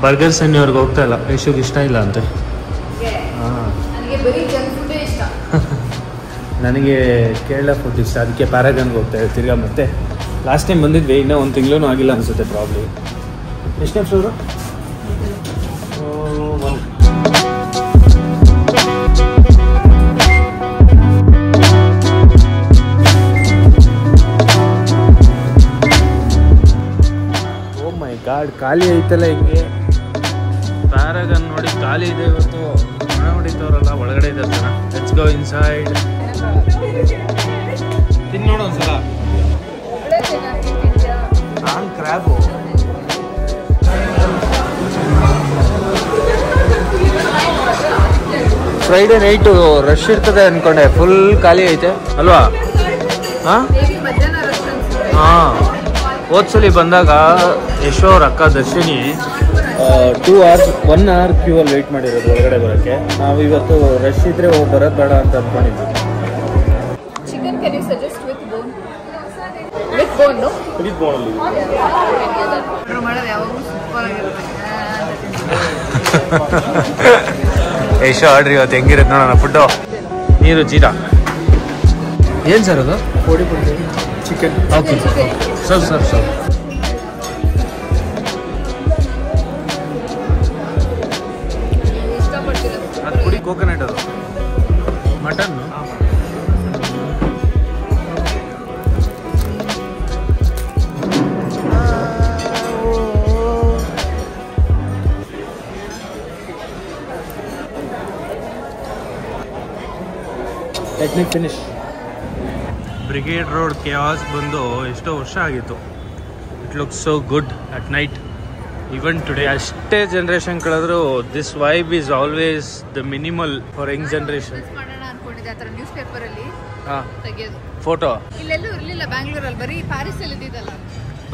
Burger ಸನ್ನಿ ಅವ್ರಿಗೆ ಹೋಗ್ತಾ ಇಲ್ಲ, ಯಶುಗೆ ಇಷ್ಟ ಇಲ್ಲ ಅಂತೆ. ನನಗೆ ಕೇರಳ ಫುಡ್ ಇಷ್ಟ, ಅದಕ್ಕೆ ಪ್ಯಾರಾಗನ್ಗೆ ಹೋಗ್ತಾ ತಿರ್ಗಾ. ಮತ್ತೆ ಲಾಸ್ಟ್ ಟೈಮ್ ಬಂದಿದ್ವಿ, ಇನ್ನೂ 1 ತಿಂಗಳೂ ಆಗಿಲ್ಲ ಅನಿಸುತ್ತೆ ಪ್ರಾಬ್ಲಿ. ಎಷ್ಟನೇ ಫ್ಲೋರು? ಓ ಮೈ ಗಾಡ್, ಖಾಲಿ ಐತಲ್ಲ ಹಿಂಗೆ. ಪ್ಯಾರಾಗನ್ ನೋಡಿ ಖಾಲಿ ಇದೆ ಇವತ್ತು. ಮಳೆ ಹೊಡಿತವ್ರಲ್ಲ, ಒಳಗಡೆ ಇದ್ದಾರೆ ಜನ. Let's go inside. ತಿನ್ನೋಣ ಒಂದ್ಸಲ. ನಾನು ಕ್ರ್ಯಾಬು. ಫ್ರೈಡೇ ನೈಟು ರಶ್ ಇರ್ತದೆ ಅನ್ಕೊಂಡೆ, ಫುಲ್ ಖಾಲಿ ಐತೆ ಅಲ್ವಾ? ಹಾಂ ಹಾಂ, ಹೋದ್ಸಲಿ ಬಂದಾಗ ಯಶೋ ಅವ್ರ ಅಕ್ಕ ದರ್ಶಿನಿ 2 hours 1 hour ಕ್ಯೂ ಅಲ್ಲಿ ವೆಯ್ಟ್ ಮಾಡಿರೋದು ಹೊರಗಡೆ ಬರೋಕ್ಕೆ. ನಾವು ಇವತ್ತು ರಶ್ ಇದ್ರೆ ಬರೋದು ಬೇಡ ಅಂತ ಅಂದ್ಕೊಂಡಿದ್ವಿ. Chicken can you suggest with bone? With bone, no? With bone only. ಯಶೋ ಆರ್ಡ್ರಿ ಇವತ್ತು ಹೆಂಗಿರುತ್ತೆ ನೋಡೋಣ ಫುಡ್ಡು. ನೀರು ಜೀರಾ. ಏನು ಸರ್ ಅದು? ಪುಡಿ chicken. Okay sir sir sir. ಅದು ಪುಡಿ ಕೋಕೋನಟ್, ಅದು ಮಟನ್ನು. Technique finish. ಬ್ರಿಗೇಡ್ ರೋಡ್ ಕೆಆಸ್ ಬಂದು ಎಷ್ಟೋ ವರ್ಷ ಆಗಿತ್ತು. It looks so good at night. Even today ಅಷ್ಟೇ ಜನರೇಷನ್ ಕಳೆದ್ರು this vibe is always the minimal for young generation. Newspaper ಅಲ್ಲಿ ಫೋಟೋ ಇಲ್ಲೆಲ್ಲೂ ಇರ್ಲಿಲ್ಲ ಬ್ಯಾಂಗ್ಳೂರಲ್ಲಿ, ಬರೀ ಪ್ಯಾರಿಸ್ ಅಲ್ಲಿ ಇದ್ದಿದ್ದಲ್ಲ.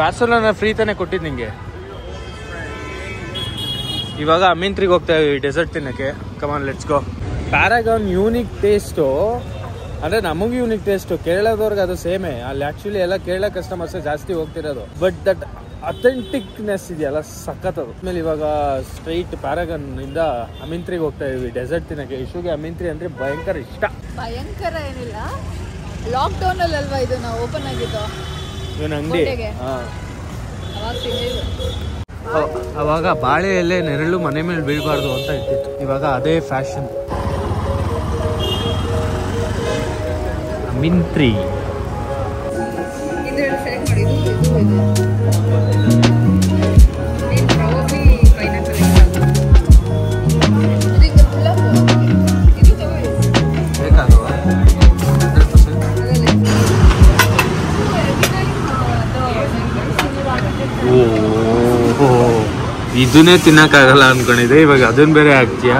ಬಾರ್ಸೆಲೋನಾ ಫ್ರೀ ತಾನೇ ಕೊಟ್ಟಿದ್ದು ನಿಂಗೆ. ಇವಾಗ ಅಮೀನ್ತ್ರಿಗೆ ಹೋಗ್ತಾ ಇದ್ದೀವಿ ಡೆಸರ್ಟ್ ತಿನ್ನಕ್ಕೆ. Come on let's go. Paragon unique taste, ಅಂದರೆ ನಮಗೂ ಯೂನಿಕ್ ಟೇಸ್ಟು. ಕೇರಳದವ್ರಿಗೆ ಅದು ಸೇಮೇ. ಅಲ್ಲಿ ಆ್ಯಕ್ಚುಲಿ ಎಲ್ಲ ಕೇರಳ ಕಸ್ಟಮರ್ಸೇ ಜಾಸ್ತಿ ಹೋಗ್ತಿರೋದು. ಬಟ್ ದಟ್ ಅಥೆಂಟಿಕ್ನೆಸ್ ಇದೆಯಲ್ಲ, ಸಖತ್ತದು. ಆಮೇಲೆ ಇವಾಗ ಸ್ಟ್ರೈಟ್ ಪ್ಯಾರಾಗನ್ ಇಂದ ಅಮೀನ್ತ್ರಿಗೆ ಹೋಗ್ತಾ ಇದೀವಿ ಡೆಸರ್ಟ್ ತಿನ್ನಕ್ಕೆ. ಇಶುಗೆ ಅಮೀನ್ತ್ರಿ ಅಂದರೆ ಭಯಂಕರ ಇಷ್ಟ. ಭಯಂಕರ ಏನಿಲ್ಲ, ಲಾಕ್ ಡೌನ್ ಅಲ್ಲಿ ಅಲ್ವಾ ಇದು ನಾವು ಓಪನ್ ಆಗಿದ್ದು ಇವನ್ ಅಂಗಡಿ. ಅವಾಗ ಬಾಳೆ ಎಲೆ ನೆರಳು ಮನೆ ಮೇಲೆ ಬೀಳಬಾರ್ದು ಅಂತ ಇರ್ತಿತ್ತು. ಇವಾಗ ಅದೇ ಫ್ಯಾಷನ್. ಅಮೀನ್ತ್ರಿ ಇದನ್ನೇ ತಿನ್ನಕ್ಕಾಗಲ್ಲ ಅನ್ಕೊಂಡಿದ್ದೆ, ಇವಾಗ ಅದನ್ನ ಬೇರೆ ಹಾಕ್ತೀಯಾ?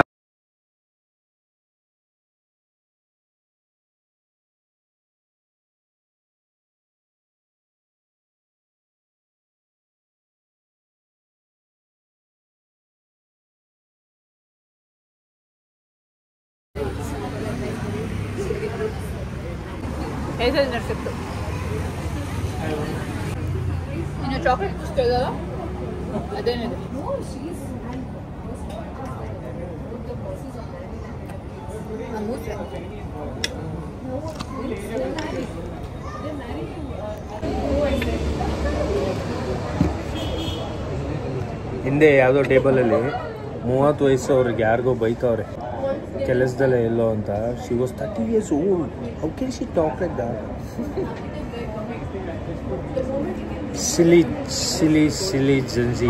ಇನ್ನು ಚಾಕ್ಲೇಟ್ ಇಷ್ಟ ಇದಲ್ಲ, ಅದೇನಿದೆ. ಹಿಂದೆ ಯಾವುದೋ ಟೇಬಲಲ್ಲಿ 30 ವಯಸ್ಸು ಅವ್ರಿಗೆ ಯಾರಿಗೋ ಬೈತವ್ರೆ ಕೆಲಸದಲ್ಲೇ ಎಲ್ಲೋ ಅಂತ. She was 30 years old. How can she talk like that? Silly Gen Z.